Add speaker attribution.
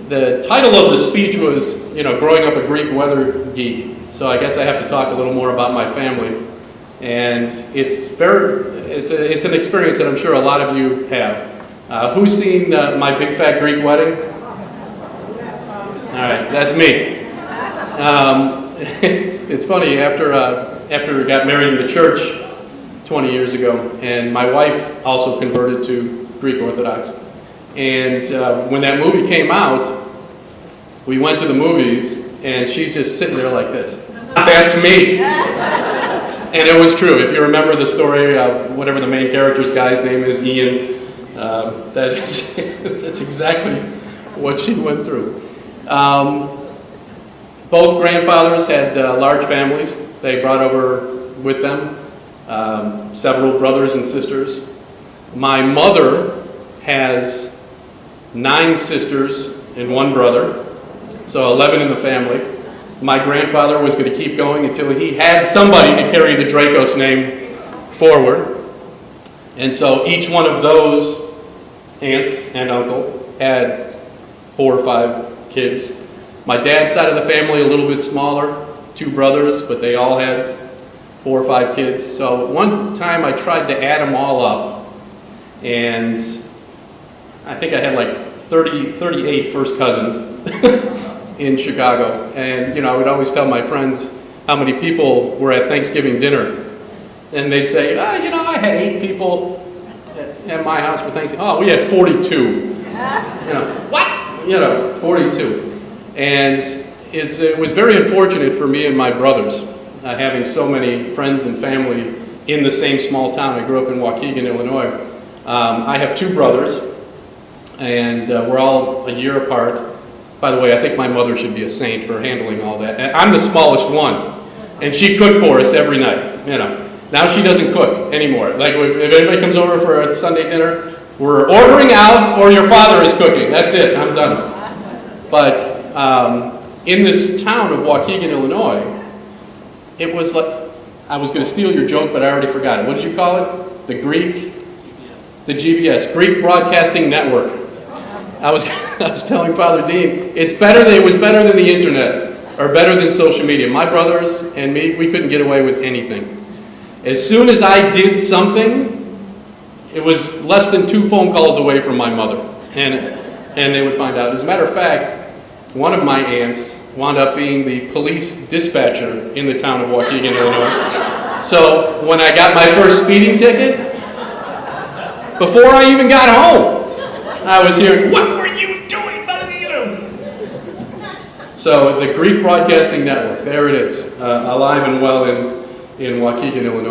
Speaker 1: the title of the speech was, growing up a Greek weather geek. So I guess I have to talk a little more about my family. And it's an experience that I'm sure a lot of you have. Who's seen my big fat Greek wedding? All right, that's me. It's funny, after we got married in the church 20 years ago, and my wife also converted to Greek Orthodox. And when that movie came out, we went to the movies, and she's just sitting there like this. That's me. And it was true. If you remember the story, whatever the main character's guy's name is, Ian, that's exactly what she went through. Both grandfathers had large families. They brought over with them several brothers and sisters. My mother has 9 sisters and 1 brother, so 11 in the family. My grandfather was going to keep going until he had somebody to carry the Dracos name forward. And so each one of those aunts and uncle had 4 or 5 kids. My dad's side of the family, a little bit smaller, 2 brothers, but they all had 4 or 5 kids. So one time I tried to add them all up, and I think I had like 38 first cousins in Chicago. And I would always tell my friends how many people were at Thanksgiving dinner. And they'd say, I had 8 people at my house for Thanksgiving. Oh, we had 42. What? 42. And it was very unfortunate for me and my brothers, having so many friends and family in the same small town. I grew up in Waukegan, Illinois. I have 2 brothers, and we're all a year apart. By the way, I think my mother should be a saint for handling all that. And I'm the smallest one, and she cooked for us every night. Now she doesn't cook anymore. Like if anybody comes over for a Sunday dinner, we're ordering out, or your father is cooking. That's it. I'm done. But in this town of Waukegan, Illinois, it was like, I was going to steal your joke, but I already forgot it. What did you call it? The GBS, Greek Broadcasting Network. I was telling Father Dean, it was better than the internet, or better than social media. My brothers and me, we couldn't get away with anything. As soon as I did something, it was less than 2 phone calls away from my mother, and they would find out. As a matter of fact, one of my aunts wound up being the police dispatcher in the town of Waukegan, Illinois. So when I got my first speeding ticket, before I even got home, I was hearing, "What were you doing, Bellino?" So the Greek Broadcasting Network, there it is, alive and well in Waukegan, Illinois.